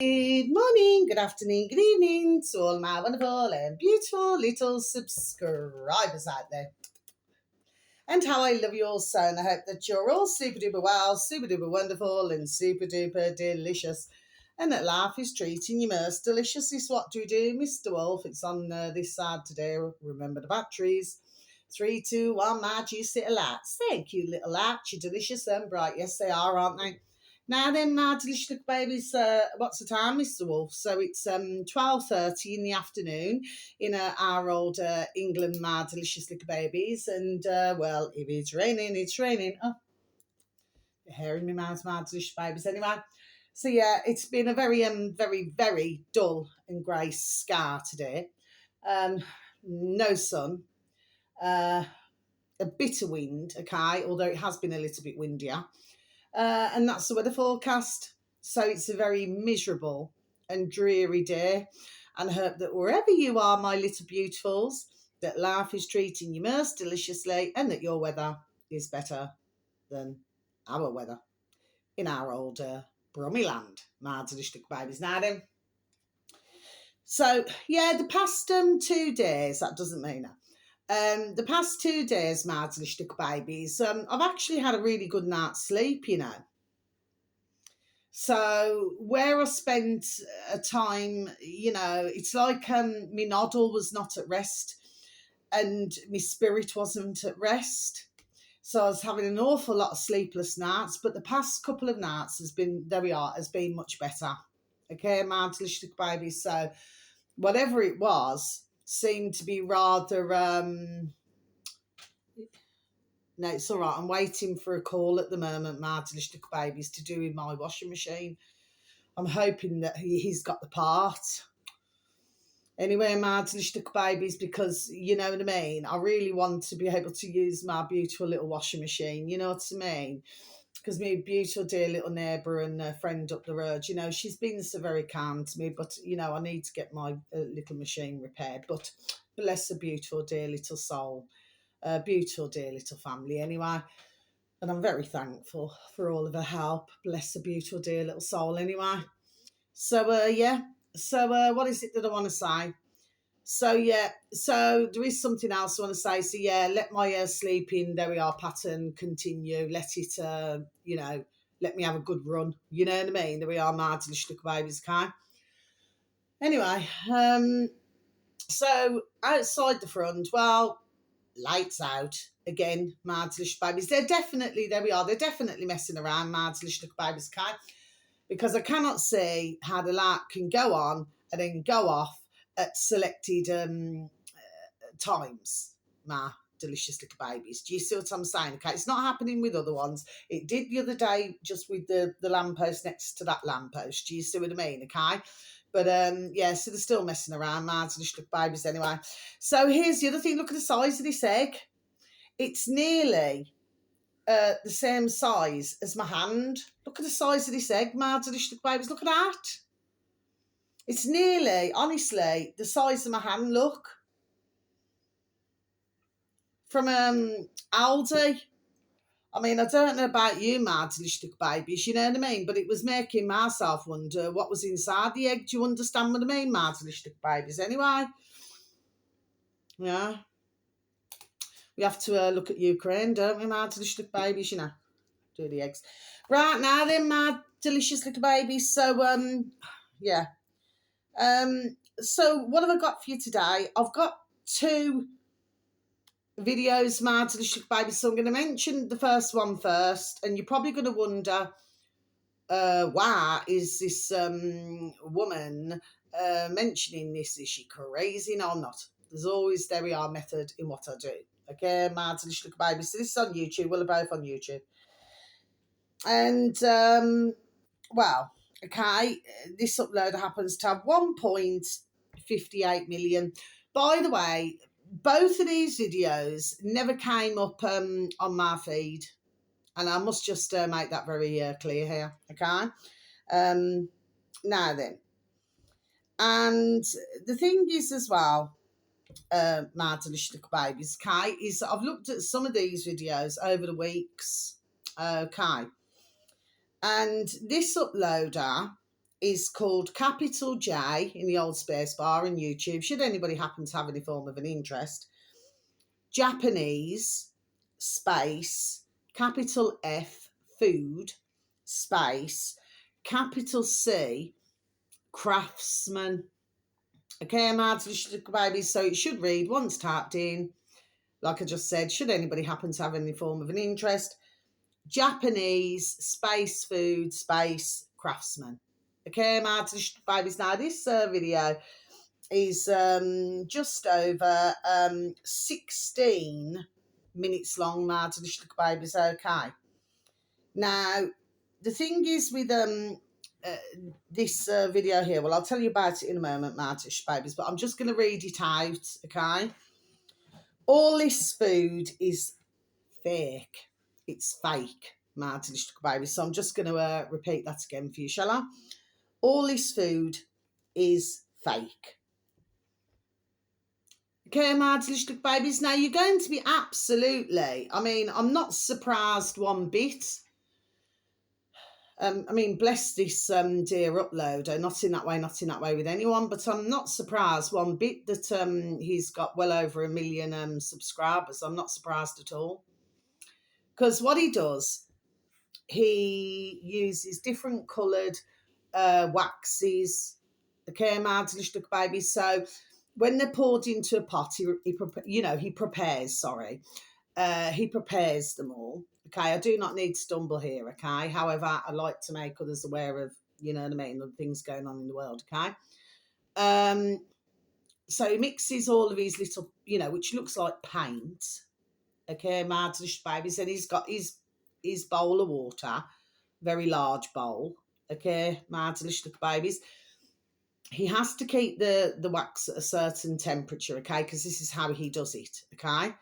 Good morning, good afternoon, good evening to all my wonderful and beautiful little subscribers out there. And how I love you all so, and I hope that you're all super duper well, super duper wonderful, and super duper delicious. And that life is treating you most delicious. Is what do we do, Mr. Wolf? It's on this side today. Remember the batteries. 3, 2, 1, my juicy little lights. Thank you, little lights. You're delicious and bright. Yes, they are, aren't they? Now then, my delicious little babies, what's the time, Mr. Wolf? So it's 12:30 in the afternoon in our old England, my delicious little babies. And, well, if it's raining, it's raining. Oh, the hair in my mouth, my delicious babies. Anyway, so yeah, it's been a very, very dull and grey sky today. No sun. A bit of wind, okay, although it has been a little bit windier. And that's the weather forecast. So it's a very miserable and dreary day. And I hope that wherever you are, my little beautifuls, that life is treating you most deliciously and that your weather is better than our weather in our old Brummy land, my delicious babies. Now then. So, yeah, the past 2 days, that doesn't mean that. The past 2 days, my delicious babies, I've actually had a really good night's sleep, you know. So where I spent a time, you know, it's like my noddle was not at rest and my spirit wasn't at rest. So I was having an awful lot of sleepless nights, but the past couple of nights has been much better. Okay, my delicious babies. So whatever it was seemed to be rather no, it's all right. I'm waiting for a call at the moment, my delicious babies, to do with my washing machine. I'm hoping that he's got the part. Anyway, my delicious babies, because you know what I mean, I really want to be able to use my beautiful little washing machine, you know what I mean? Because my beautiful dear little neighbour and friend up the road, you know, she's been so very kind to me, but, you know, I need to get my little machine repaired. But bless her beautiful dear little soul. Beautiful dear little family anyway, and I'm very thankful for all of her help. Bless her beautiful dear little soul anyway. So yeah, so what is it that I want to say? So yeah, so there is something else I want to say. So yeah, let my sleeping, there we are, pattern continue. Let it you know, let me have a good run, you know what I mean? There we are, my delicious little babies, okay? Anyway, so outside the front, well, lights out again, my delicious babies. There we are, they're definitely messing around, my delicious little babies, okay? Because I cannot see how the light can go on and then go off at selected times, my delicious little babies. Do you see what I'm saying? Okay, it's not happening with other ones. It did the other day just with the lamppost next to that lamppost. Do you see what I mean? Okay. But yeah, so they're still messing around, my delicious little babies anyway. So here's the other thing. Look at the size of this egg. It's nearly the same size as my hand. Look at the size of this egg, my delicious little babies. Look at that. It's nearly, honestly, the size of my hand, look. From Aldi. I mean, I don't know about you, my delicious little babies, you know what I mean? But it was making myself wonder what was inside the egg. Do you understand what I mean, my delicious little babies? Anyway, yeah. We have to look at Ukraine, don't we, my delicious little babies, you know? Do the eggs. Right, now then, my delicious little babies. So, yeah. So what have I got for you today? I've got 2 videos, my delicious babies. So I'm going to mention the first one first, and you're probably going to wonder, why is this woman mentioning this? Is she crazy? No, I'm not. There's always, there we are, method in what I do. Okay, my delicious babies. So this is on YouTube. Well, they're both on YouTube. And, well, okay, this upload happens to have 1.58 million. By the way, both of these videos never came up on my feed, and I must just make that very clear here, okay? Now then, and the thing is as well, my delicious little babies, okay, is I've looked at some of these videos over the weeks, okay, and this uploader is called capital J in the old space bar in YouTube, should anybody happen to have any form of an interest. Japanese space capital F food space capital C craftsman. Okay, my babies. So it should read once tapped in, like I just said, should anybody happen to have any form of an interest, Japanese space food space craftsman. Okay, my babies. Now this video is just over 16 minutes long, my babies. Okay. Now the thing is with this video here, well, I'll tell you about it in a moment, my babies, but I'm just going to read it out. Okay. All this food is fake. It's fake, my babies. So I'm just going to repeat that again for you, shall I? All this food is fake. Okay, my little babies. Now you're going to be absolutely, I mean, I'm not surprised one bit. I mean, bless this dear uploader, not in that way with anyone, but I'm not surprised one bit that he's got well over 1 million subscribers. I'm not surprised at all. Because what he does, he uses different coloured waxes, okay, my little babies. So when they're poured into a pot, he prepares them all. Okay, I do not need to stumble here, okay? However, I like to make others aware of, you know what I mean, the things going on in the world, okay? So he mixes all of his little, which looks like paint, okay, my little babies, and he's got his bowl of water, very large bowl, okay, my little babies. He has to keep the wax at a certain temperature, okay, because this is how he does it, okay?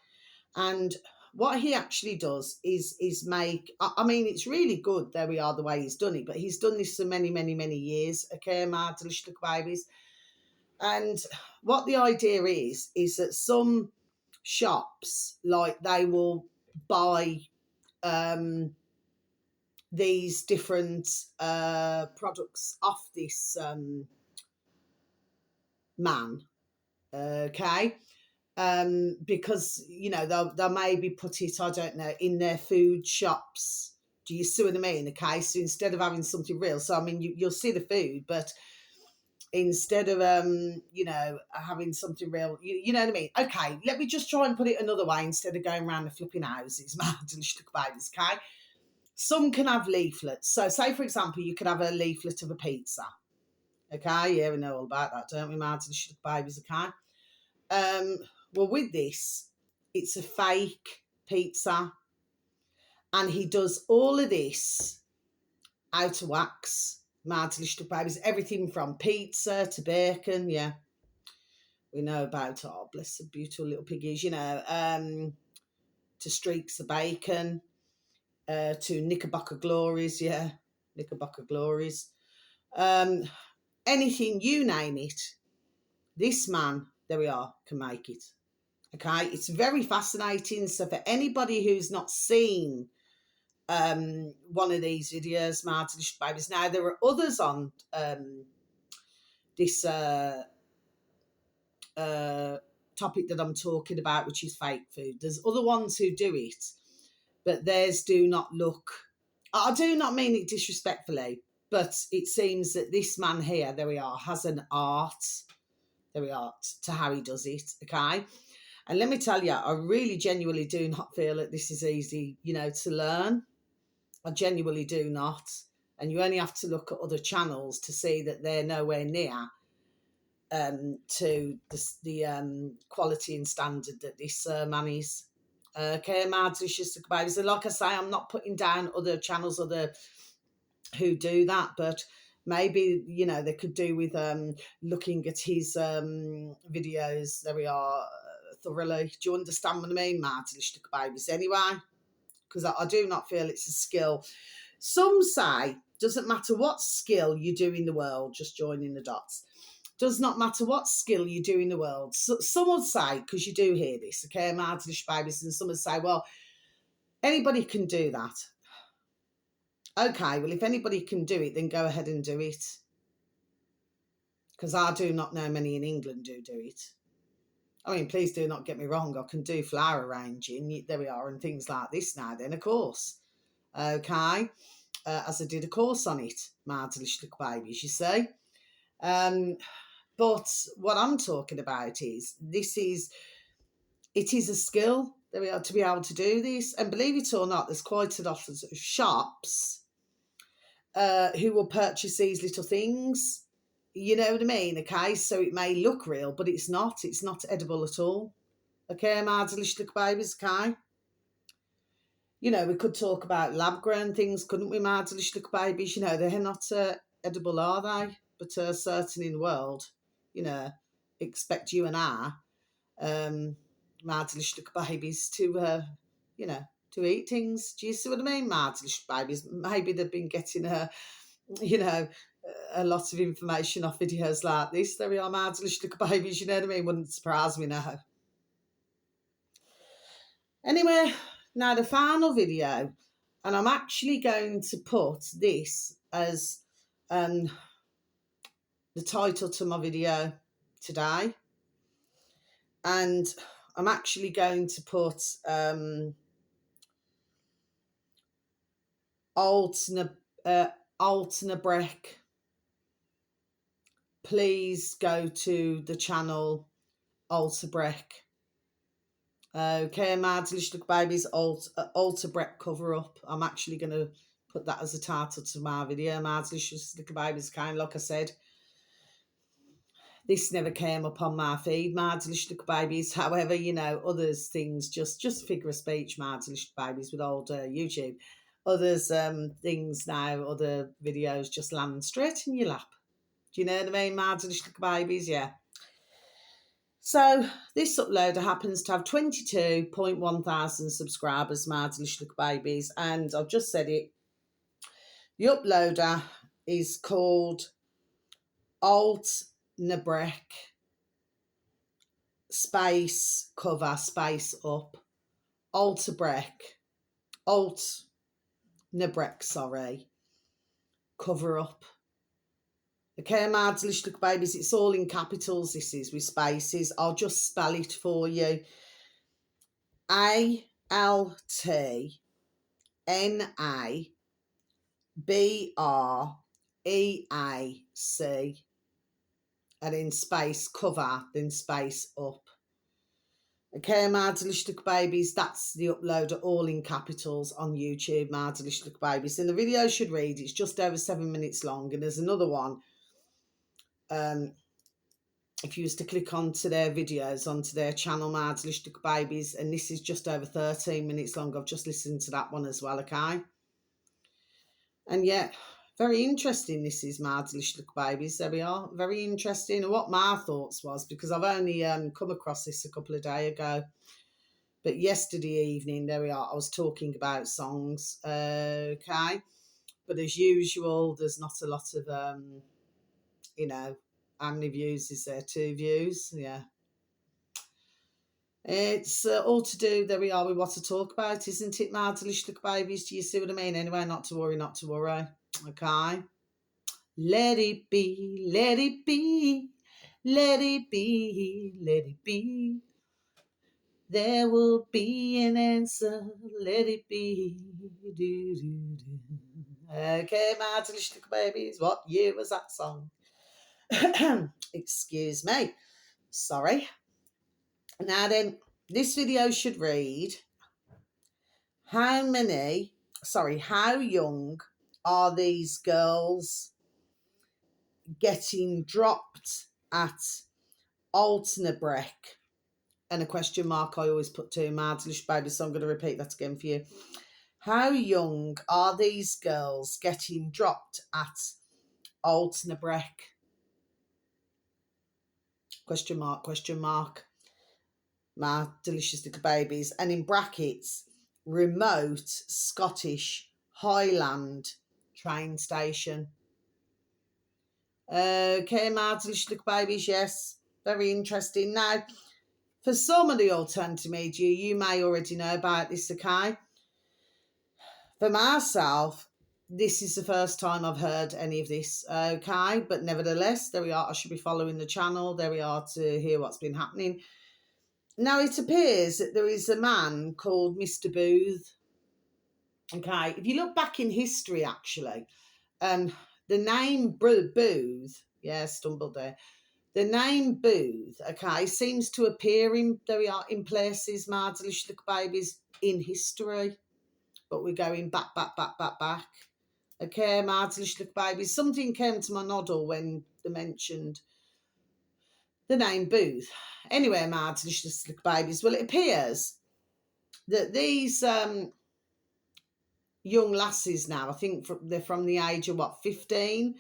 And what he actually does is make, I mean, it's really good, there we are, the way he's done it, but he's done this for many, many, many years, okay, my delicious babies. And what the idea is that some shops, like, they will buy these different products off this man, okay? Because they'll maybe put it, I don't know, in their food shops. Do you see what I mean? Okay, so instead of having something real, so I mean you'll see the food, but instead of having something real, you know what I mean? Okay, let me just try and put it another way instead of going around the flipping houses, babies. Okay, some can have leaflets. So say for example, you could have a leaflet of a pizza. Okay, yeah, we know all about that, don't we, Martin? Babies, okay. Well, with this, it's a fake pizza, and he does all of this out of wax, Martin babies, everything from pizza to bacon, yeah. We know about, oh, bless the beautiful little piggies, to streaks of bacon, to Knickerbocker glories, yeah, Knickerbocker glories. Anything, you name it, this man, there we are, can make it. Okay, it's very fascinating. So for anybody who's not seen one of these videos, my delicious babies, now there are others on this topic that I'm talking about, which is fake food. There's other ones who do it, but theirs do not look, I do not mean it disrespectfully, but it seems that this man here, there we are, has an art, there we are, to how he does it, okay? And let me tell you, I really genuinely do not feel that this is easy, to learn. I genuinely do not. And you only have to look at other channels to see that they're nowhere near to the quality and standard that this man is. Okay, my delicious babies. So like I say, I'm not putting down other channels, who do that, but maybe, they could do with looking at his videos. There we are. Thoroughly. Do you understand what I mean, Martin? Babies, anyway, because I do not feel it's a skill. Some say doesn't matter what skill you do in the world, just joining the dots. Does not matter what skill you do in the world. So, some would say, because you do hear this, okay, Martin babies, and some would say, well, anybody can do that. Okay, well, if anybody can do it, then go ahead and do it. because I do not know many in England do it. I mean, please do not get me wrong. I can do flower arranging. There we are, and things like this now. Then, of course, okay, as I did a course on it, my delicious little babies. You see, but what I'm talking about is it is a skill that we are to be able to do this. And believe it or not, there's quite a lot of shops who will purchase these little things. You know what I mean? Okay, so it may look real, but it's not. It's not edible at all. Okay, my delicious little babies, okay? You know, we could talk about lab-grown things, couldn't we, my delicious little babies? You know, they're not edible, are they? But certain in the world, you know, expect you and I, my delicious little babies, to, you know, to eat things. Do you see what I mean, my delicious babies? Maybe they've been getting, you know, a lot of information off videos like this. There we are, my delicious little babies, you know what I mean? Wouldn't surprise me now. Anyway, now the final video, and I'm actually going to put this as the title to my video today, and I'm actually going to put ALTNABREAC. Please go to the channel ALTNABREAC. Okay, my delicious little babies, ALTNABREAC cover up. I'm actually going to put that as a title to my video, my delicious little babies. Kind, like I said, this never came up on my feed, my delicious little babies. However, you know, others things just figure of speech, my delicious babies, with old YouTube. Others things now, other videos just land straight in your lap. Do you know what I mean, my delicious little babies? Yeah. So this uploader happens to have 22.1 thousand subscribers, my delicious little babies, and I've just said it. The uploader is called ALTNABREAC space cover space up ALTNABREAC, sorry, cover up. Okay, my delicious little babies, it's all in capitals, this is, with spaces. I'll just spell it for you. ALTNABREAC, and then space cover, then space up. Okay, my delicious little babies, that's the uploader, all in capitals on YouTube, my delicious little babies. And the video should read, it's just over 7 minutes long, and there's another one. If you was to click onto their videos, onto their channel, my delicious little babies, and this is just over 13 minutes long. I've just listened to that one as well, okay? And yeah, very interesting, this is, my delicious little babies. There we are, very interesting. And what my thoughts was, because I've only come across this a couple of days ago, but yesterday evening, there we are, I was talking about songs, okay? But as usual, there's not a lot of, you know, how many views is there? 2 views, yeah. It's all to do, there we are, with what to talk about, isn't it, my delicious little babies? Do you see what I mean? Anyway, not to worry, okay? Let it be, let it be, let it be, let it be. There will be an answer, let it be. Do, do, do. Okay, my delicious little babies, what year was that song? Excuse me, sorry. Now then, this video should read, how young are these girls getting dropped at ALTNABREAC? And a question mark I always put to my delicious baby, so I'm going to repeat that again for you. How young are these girls getting dropped at ALTNABREAC? Question mark. My delicious little babies. And in brackets, remote Scottish Highland train station. Okay, my delicious little babies, yes. Very interesting. Now, for some of the alternative media, you may already know about this, okay? For myself, this is the first time I've heard any of this, okay? But nevertheless, there we are. I should be following the channel. There we are to hear what's been happening. Now, it appears that there is a man called Mr. Booth. Okay, if you look back in history, actually, the name Booth, yeah, stumbled there. The name Booth, okay, seems to appear in, there we are, in places, Mardlish Look Babies, in history. But we're going back. Okay, Mardlish Look Babies. Something came to my noddle when they mentioned the name Booth. Anyway, Mardlish Look Babies. Well, it appears that these young lasses now, I think they're from the age of, 15?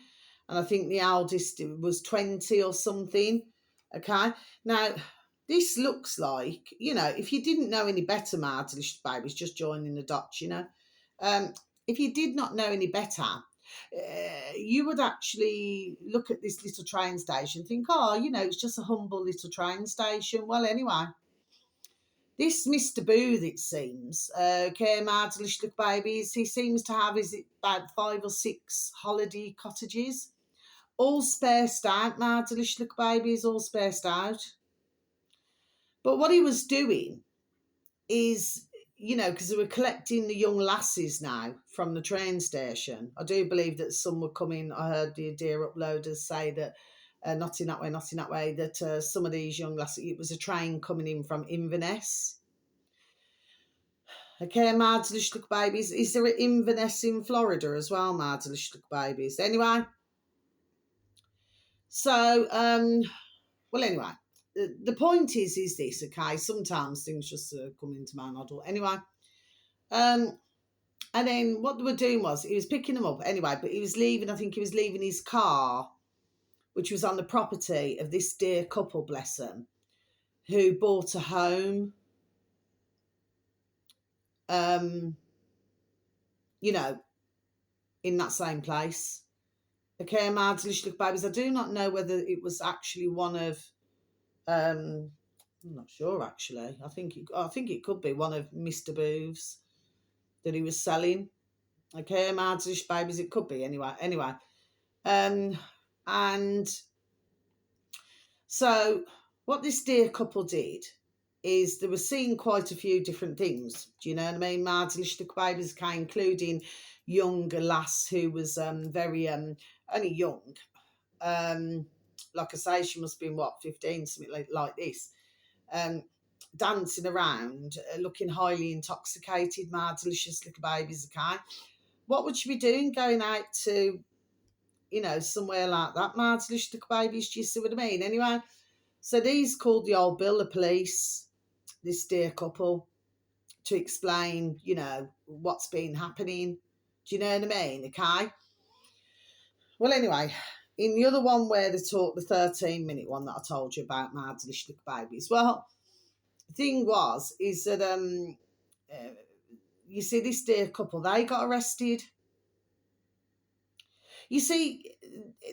And I think the eldest was 20 or something. Okay. Now, this looks like, if you didn't know any better, Mardlish Babies, just joining the dots, if you did not know any better, you would actually look at this little train station and think, it's just a humble little train station. Well, anyway, this Mr. Booth, it seems, Mardlish Look Babies, he seems to have, is it about 5 or 6 holiday cottages, all spaced out, Mardlish Look Babies, all spaced out. But what he was doing is, because they were collecting the young lasses now from the train station. I do believe that some were coming. I heard the dear uploaders say that, not in that way, that some of these young lasses, it was a train coming in from Inverness. Okay, Mardlish Look Babies. Is there an Inverness in Florida as well, Mardlish Look Babies? Anyway, so, well, anyway, the point is this, okay? Sometimes things just come into my noddle. Anyway, and then what they were doing was, he was picking them up anyway, but he was leaving, I think he was leaving his car, which was on the property of this dear couple, bless them, who bought a home, in that same place. Okay, Mardlish Look Babies. I do not know whether it was actually one of, I'm not sure actually. I think it could be one of Mr. Booth's that he was selling. Okay, Mardlish Babies. It could be anyway. And so what this dear couple did is they were seeing quite a few different things. Do you know what I mean? Mardlish Look Babies, including young lass who was very only young. Like I say, she must have been 15, something like this. Dancing around, looking highly intoxicated, Mardlish Look Babies. Okay, what would she be doing going out to, somewhere like that, Mardlish Look Babies? Do you see what I mean? Anyway, so these called the old bill, the police, this dear couple, to explain, what's been happening. Do you know what I mean? Okay. Well, anyway, in the other one where they talk, the 13-minute one that I told you about, Mardlish Look Babies, well, the thing is that, you see, this dear couple, they got arrested. You see,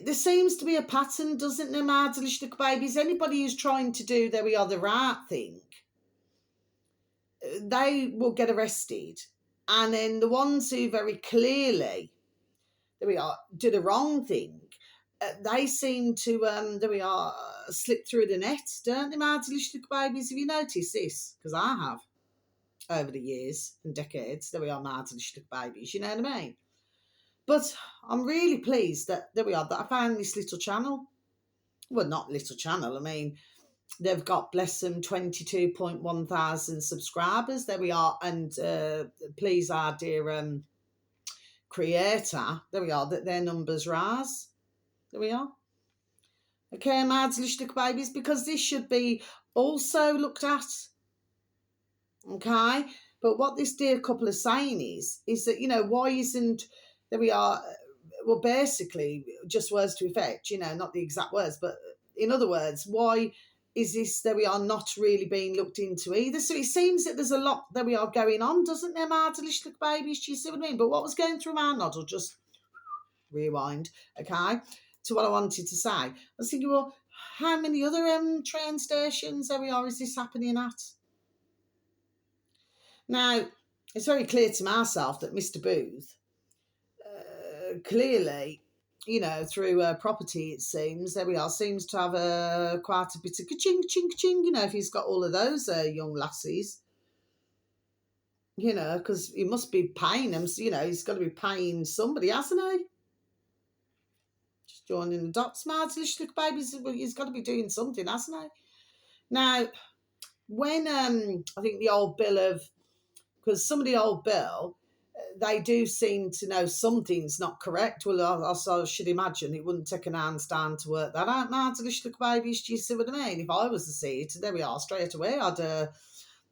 there seems to be a pattern, doesn't there, Mardlish Look Babies? Anybody who's trying to do the right thing, they will get arrested. And then the ones who very clearly, do the wrong thing, they seem to, slip through the net, don't they, Mardlish Look Babies? Have you noticed this? Because I have, over the years and decades. Mardlish Look Babies, you know what I mean? But I'm really pleased that, that I found this little channel. Well, not little channel, I mean, they've got, bless them, 22.1 thousand subscribers. There we are. And please, our dear creator, that their numbers rise. There we are. Okay, Mardlish Look Babies, because this should be also looked at. Okay, but what this dear couple are saying is that, why isn't, well, basically, just words to effect, not the exact words, but in other words, why is this, not really being looked into either? So it seems that there's a lot, going on, doesn't there, Mardlish Look Babies? Do you see what I mean? But what was going through my noddle, just rewind, okay, to what I wanted to say. I was thinking, well, how many other train stations is this happening at? Now, it's very clear to myself that Mr. Booth, clearly, through property, it seems, there we are, seems to have quite a bit of ka-ching, ching, ching, if he's got all of those young lassies, because he must be paying them, he's got to be paying somebody, hasn't he? Just joining the dots, Mards, look, babies, he's got to be doing something, hasn't he? Now, when I think the old bill of, because some of the old bill, they do seem to know something's not correct. Well, I should imagine it wouldn't take an handstand to work that out. Martelish, look, babies, do you see what I mean? If I was to see it, there we are, straight away, I'd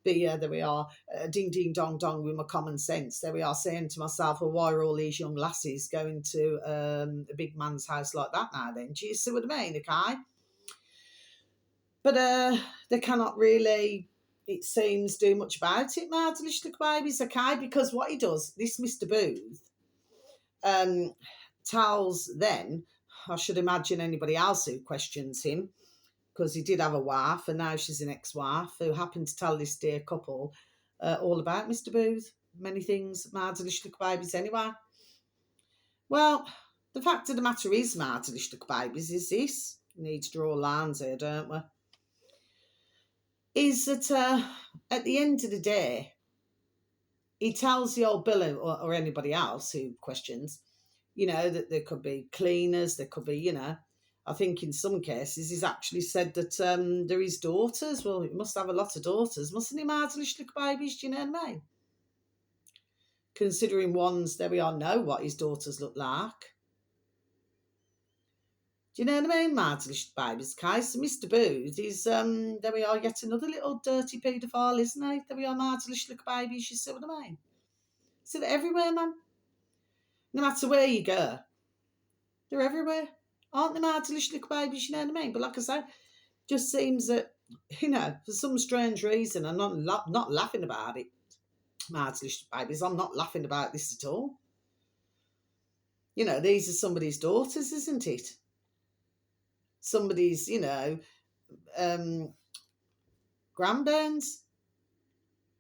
be, there we are, ding, ding, dong, dong with my common sense. There we are, saying to myself, well, why are all these young lasses going to a big man's house like that now then? Do you see what I mean, okay? But they cannot really, it seems, do much about it, Martelish, look, babies, okay? Because what he does, this Mr. Booth, tells them, I should imagine anybody else who questions him, because he did have a wife and now she's an ex-wife, who happened to tell this dear couple all about Mr. Booth, many things, Martelish, look, babies, anyway. Well, the fact of the matter is, Martelish, look, babies, is this, we need to draw lines here, don't we? Is that at the end of the day, he tells the old Bill or anybody else who questions, that there could be cleaners, there could be, I think in some cases he's actually said that there is daughters. Well, he must have a lot of daughters, mustn't he, Martelish, look, babies, do you know what I mean? Considering ones, there we are, know what his daughters look like. Do you know what I mean, Martelish, babies, okay? So Mr. Booth is, there we are, yet another little dirty paedophile, isn't he? There we are, Martelish, look, babies, you see what I mean? See that everywhere, man. No matter where you go, they're everywhere. Aren't they, Martelish, look, babies, you know what I mean? But like I say, just seems that, for some strange reason, I'm not laughing about it, Martelish, babies, I'm not laughing about this at all. These are somebody's daughters, isn't it? Somebody's, grandbairns,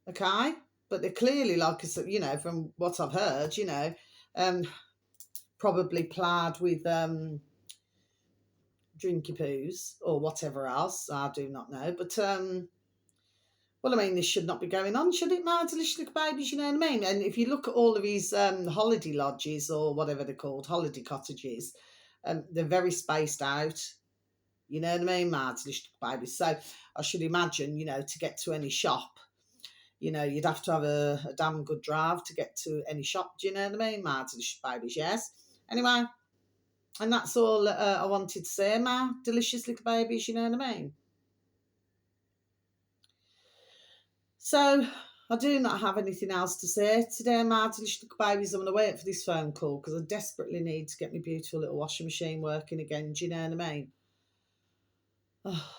okay? But they're clearly, like, from what I've heard, probably plaid with drinky poos or whatever else, I do not know. But, well, I mean, this should not be going on, should it, Martelish, look, babies, you know what I mean? And if you look at all of these holiday lodges or whatever they're called, holiday cottages, they're very spaced out. You know what I mean, Martelish, look, babies. So I should imagine, to get to any shop, you'd have to have a damn good drive to get to any shop. Do you know what I mean, Martelish, babies? Yes. Anyway, and that's all I wanted to say, ma. Delicious little babies, you know what I mean? So I do not have anything else to say today, Martelish, little babies. I'm going to wait for this phone call because I desperately need to get my beautiful little washing machine working again. Do you know what I mean? Oh,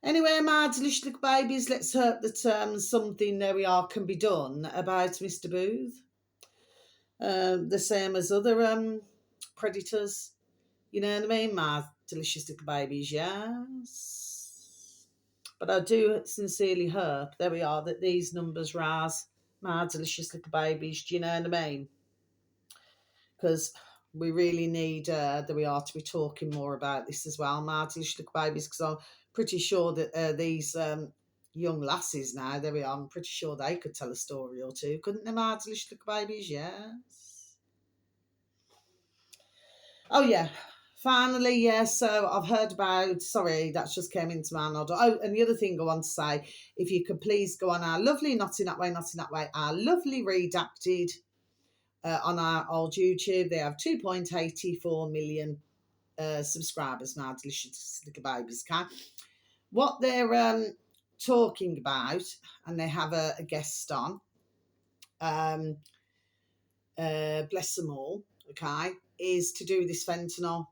Anyway, Martelish, little babies, let's hope that something, there we are, can be done about Mr. Booth. The same as other predators. You know what I mean? My delicious little babies, yes. But I do sincerely hope, there we are, that these numbers rise. My delicious little babies, do you know what I mean? Because we really need, there we are, to be talking more about this as well, my delicious little babies, because I'm pretty sure that these young lasses now, there we are, I'm pretty sure they could tell a story or two, couldn't they, my delicious little babies? Yes. Oh, yeah. Finally, yeah, so I've heard about, sorry, that just came into my nod. Oh, and the other thing I want to say, if you could please go on our lovely, not in that way, our lovely redacted on our old YouTube. They have 2.84 million subscribers now, delicious little babies, okay? What they're talking about, and they have a guest on, bless them all, okay, is to do this fentanyl.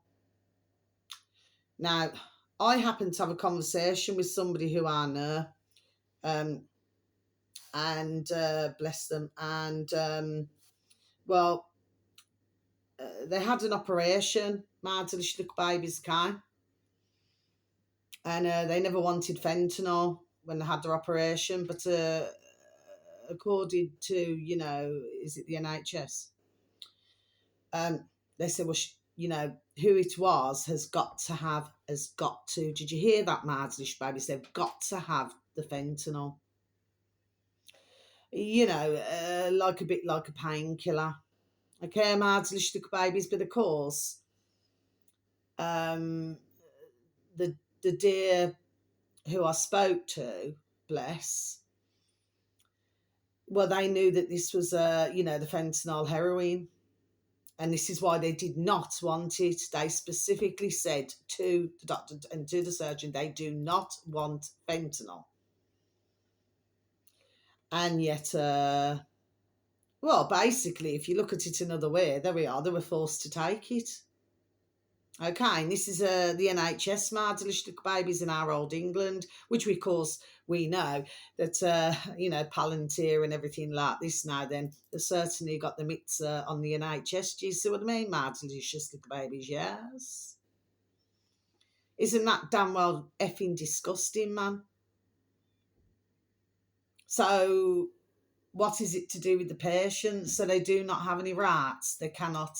Now, I happened to have a conversation with somebody who I know, and bless them, and well, they had an operation, my delicious little babies, okay, and they never wanted fentanyl when they had their operation, but according to, you know, is it the NHS? They said, well, you know, who it was has got to, did you hear that, Marslish babies? They've got to have the fentanyl. You know, like a bit like a painkiller. Okay, Marslish babies, but of course, the dear who I spoke to, bless, well, they knew that this was, you know, the fentanyl heroin. And this is why they did not want it. They specifically said to the doctor and to the surgeon, they do not want fentanyl. And yet, well, basically, if you look at it another way, there we are, they were forced to take it. Okay, and this is the NHS Mardelistic babies in our old England, which we, of course, we know that, you know, Palantir and everything like this now, then they certainly got the mitts on the NHS. Do you see what I mean? Mardelistic babies, yes. Isn't that damn well effing disgusting, man? So what is it to do with the patients? So they do not have any rights. They cannot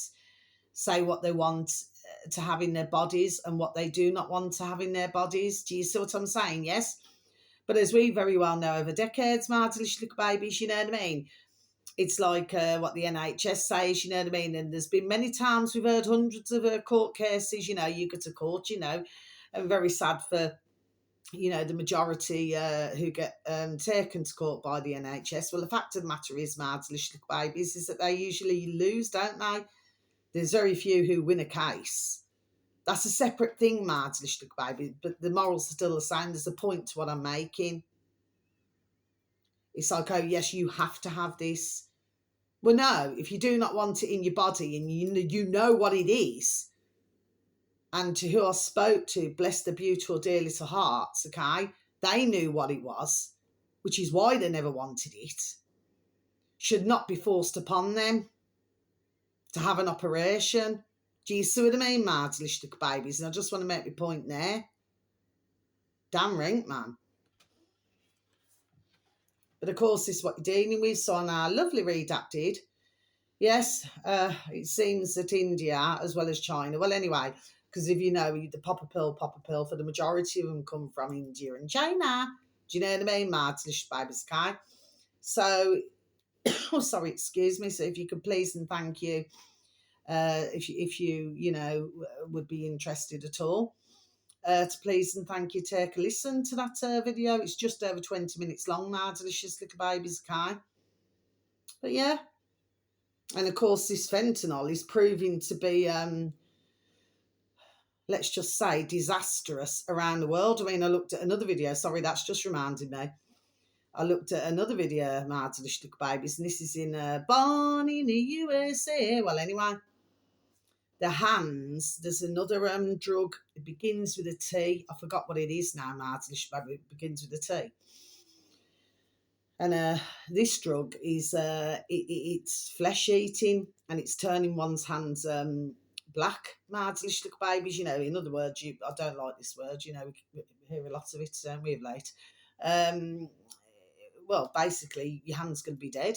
say what they want to have in their bodies and what they do not want to have in their bodies. Do you see what I'm saying? Yes. But as we very well know over decades, Martelish little babies, you know what I mean? It's like what the NHS says, you know what I mean? And there's been many times we've heard hundreds of court cases, you know, you go to court, you know, and very sad for, you know, the majority who get taken to court by the NHS. Well, the fact of the matter is, Martelish little babies, is that they usually lose, don't they? There's very few who win a case. That's a separate thing, Martelish baby, but the morals are still the same. There's a point to what I'm making. It's like, oh, yes, you have to have this. Well, no, if you do not want it in your body and you know what it is, and to who I spoke to, bless their beautiful, dear little hearts, okay, they knew what it was, which is why they never wanted it, should not be forced upon them to have an operation. Do you see what I mean, Martelish babies? And I just want to make my point there. Damn right, man. But of course, this is what you're dealing with. So on our lovely redacted, yes, it seems that India as well as China. Well, anyway, because if you know, the pop a pill, for the majority of them come from India and China. Do you know what I mean, Martelish babies? Okay. So, oh, sorry, excuse me. So if you could please and thank you. If you know, would be interested at all, to please and thank you, take a listen to that video. It's just over 20 minutes long now, delicious little babies, okay? But yeah, and of course this fentanyl is proving to be, let's just say, disastrous around the world. I mean, I looked at another video, sorry, that's just reminded me. I looked at another video, Martelish little babies, and this is in Born in the USA. Well, anyway, the hands, there's another drug. It begins with a T. I forgot what it is now, Martelish, but it begins with a T. And this drug is, it's flesh-eating, and it's turning one's hands black, Martelish babies. You know, in other words, I don't like this word, you know, we hear a lot of it, don't we, of late. Well, basically, your hand's going to be dead.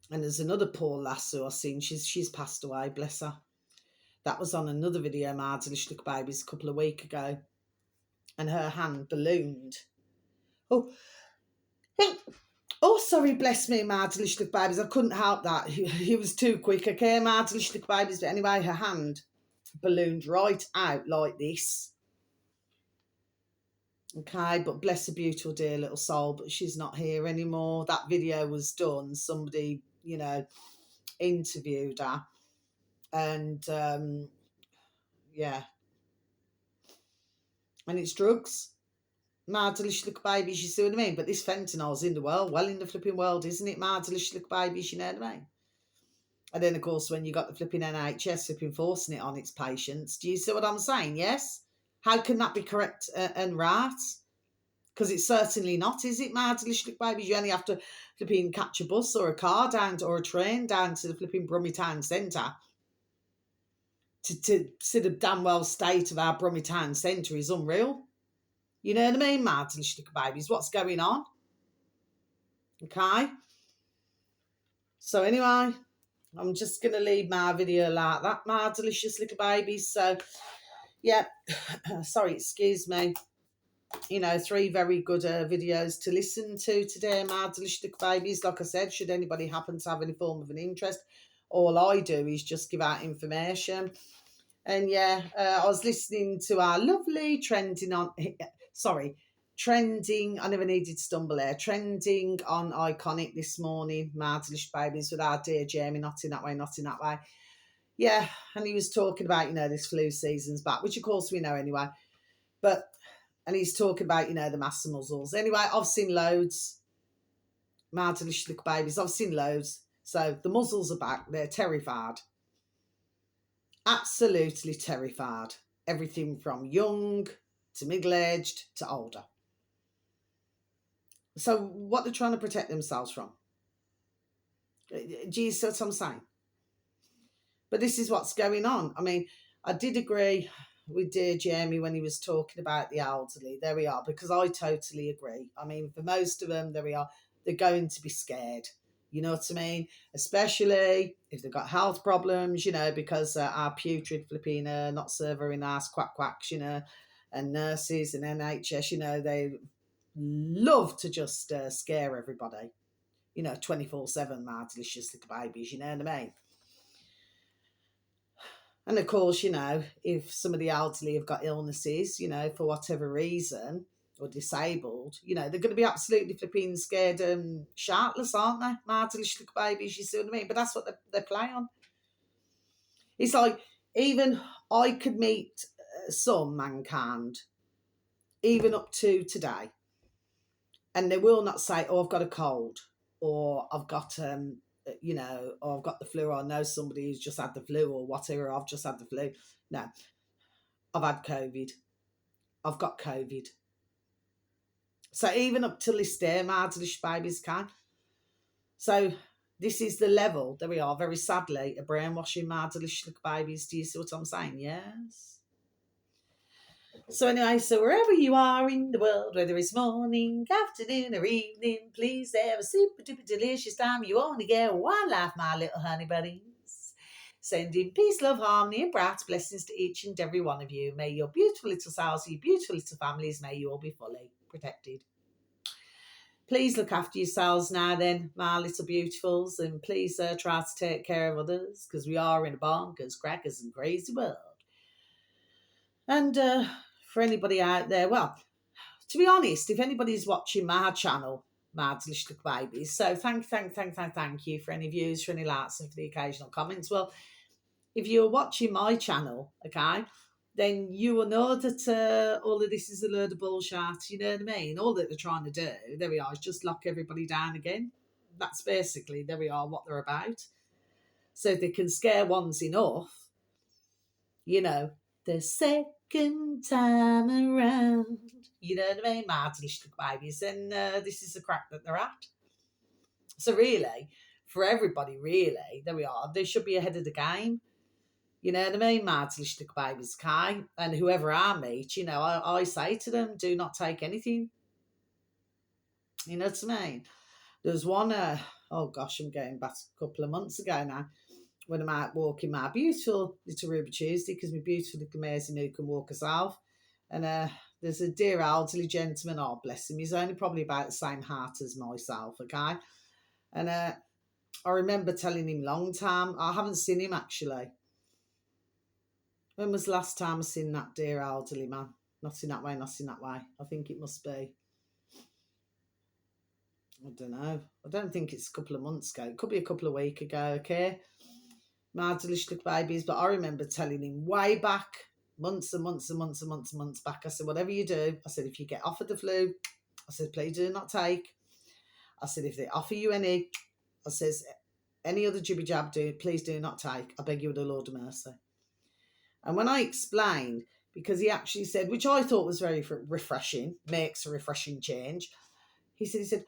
And there's another poor lass who I've seen. She's passed away, bless her. That was on another video, Martelish babies, a couple of weeks ago. And her hand ballooned. Oh, sorry, bless me, Martelish babies. I couldn't help that. He was too quick, okay, Martelish babies. But anyway, her hand ballooned right out like this. Okay, but bless her beautiful, dear little soul. But she's not here anymore. That video was done. Somebody, you know, interviewed her, and yeah, and it's drugs, Martelish babies, you see what I mean? But this fentanyl's in the world, well in the flipping world, isn't it, Martelish babies, you know what I mean? And then of course when you got the flipping NHS flipping forcing it on its patients, do you see what I'm saying? Yes, how can that be correct and right? Because it's certainly not, is it, Martelish babies? You only have to flipping catch a bus or a car down or a train down to the flipping Brummie Town Centre to see the damn well state of our Brummie Town Centre is unreal. You know what I mean, Martelish babies? What's going on? Okay? So anyway, I'm just going to leave my video like that, my delicious little babies. So, yeah, sorry, excuse me. You know, 3 very good videos to listen to today, my delicious little babies. Like I said, should anybody happen to have any form of an interest, all I do is just give out information. And yeah, I was listening to our lovely trending, I never needed to stumble there, trending on Iconic this morning, my delicious babies, with our dear Jamie, not in that way, not in that way. Yeah, and he was talking about, you know, this flu season's back, which of course we know anyway. And he's talking about, you know, the massive muzzles. Anyway, I've seen loads, my delicious little babies, I've seen loads. So the muzzles are back, they're terrified. Absolutely terrified. Everything from young to middle-aged to older. So what they're trying to protect themselves from. Do you see what I'm saying? But this is what's going on. I mean, I did agree with dear Jamie when he was talking about the elderly. There we are, because I totally agree. I mean, for most of them, there we are, they're going to be scared. You know what I mean? Especially if they've got health problems, you know, because our putrid Filipina, not serving us quacks, you know, and nurses and NHS, you know, they love to just scare everybody, you know, 24/7, my delicious little babies, you know what I mean? And of course, you know, if some of the elderly have got illnesses, you know, for whatever reason, or disabled, you know, they're going to be absolutely flipping scared and shartless, aren't they? My delicious little babies, you see what I mean? But that's what they play on. It's like, even I could meet some mankind, even up to today, and they will not say, oh, I've got a cold, or I've got, you know, or I've got the flu, or I know somebody who's just had the flu, or whatever, I've just had the flu. No, I've had COVID. I've got COVID. So even up till this day, my delicious babies can. So this is the level, there we are, very sadly, a brainwashing my delicious babies. Do you see what I'm saying? Yes. So anyway, so wherever you are in the world, whether it's morning, afternoon or evening, please have a super duper delicious time. You only get one life, my little honey buddies. Sending peace, love, harmony and bright blessings to each and every one of you. May your beautiful little selves, your beautiful little families, may you all be fully protected. Please look after yourselves now then, my little beautifuls, and please try to take care of others, because we are in a bonkers, crackers and crazy world. And for anybody out there, well, to be honest, if anybody's watching my channel, my delicious little babies, so thank you for any views, for any likes and for the occasional comments. Well, if you're watching my channel, okay, then you will know that all of this is a load of bullshit, you know what I mean? All that they're trying to do, there we are, is just lock everybody down again. That's basically, there we are, what they're about. So if they can scare once enough, you know, the second time around, you know what I mean? My delicious babies, and this is the crack that they're at. So really, for everybody, really, there we are, they should be ahead of the game. You know what I mean? My delicious babies, okay? And whoever I meet, you know, I say to them, do not take anything. You know what I mean? There was one, oh gosh, I'm going back a couple of months ago now, when I'm out walking my beautiful little Ruby Tuesday, because my beautiful little amazing who can walk herself. And there's a dear elderly gentleman, oh bless him, he's only probably about the same height as myself, okay? And I remember telling him long time, I haven't seen him actually. When was the last time I seen that dear elderly man? Not in that way, not in that way. I think it must be, I don't know. I don't think it's a couple of months ago. It could be a couple of weeks ago, okay? My delicious little babies. But I remember telling him way back, months and months and months and months and months back, I said, whatever you do, I said, if you get offered the flu, I said, please do not take. I said, if they offer you any, I says, any other jibby jab, please do not take. I beg you with the Lord of mercy. And when I explained, because he actually said, which I thought was very refreshing, makes a refreshing change, he said,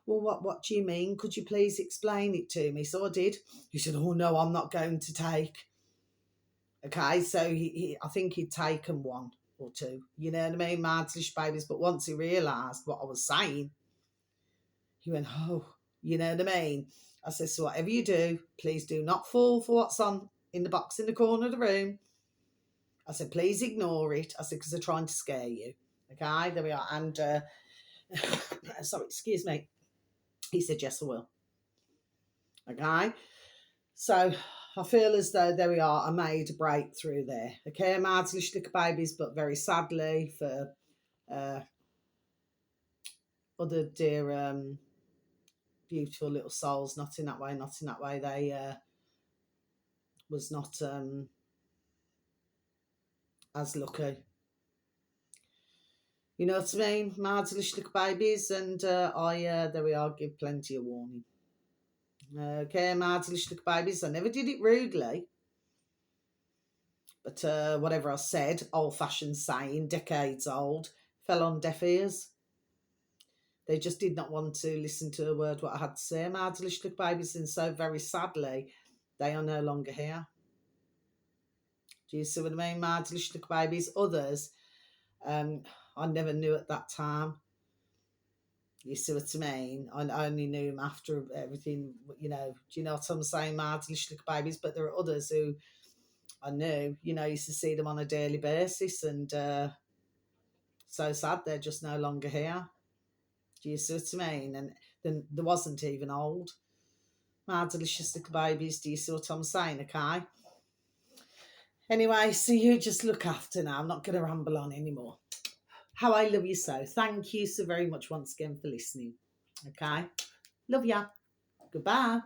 well, what do you mean? Could you please explain it to me? So I did. He said, oh, no, I'm not going to take. Okay, so I think he'd taken one or two, you know what I mean, my delicious babies. But once he realised what I was saying, he went, oh, You know what I mean? I said, so whatever you do, please do not fall for what's on in the box in the corner of the room. I said, please ignore it. I said, because they're trying to scare you. Okay, there we are. And, sorry, excuse me. He said, yes, I will. Okay, so I feel as though there we are. I made a breakthrough there. Okay, I'm hard to look at babies, but very sadly for other dear beautiful little souls, not in that way, not in that way. They was not as lucky. You know what I mean? Marvelous little babies, and there we are, give plenty of warning. Okay, marvelous little babies. I never did it rudely, but whatever I said, old-fashioned saying, decades old, fell on deaf ears. They just did not want to listen to a word what I had to say. Marvelous little babies, and so very sadly, they are no longer here. Do you see what I mean? Marvelous little babies. Others, I never knew at that time. You see what I mean? I only knew him after everything, you know. Do you know what I'm saying? Marvelous little babies. But there are others who I knew, you know, used to see them on a daily basis, and so sad they're just no longer here. Do you see what I mean? And then there wasn't even old. Delicious little babies. Do you see what I'm saying? Okay. Anyway, so you just look after now. I'm not going to ramble on anymore. How I love you so. Thank you so very much once again for listening. Okay. Love ya. Goodbye.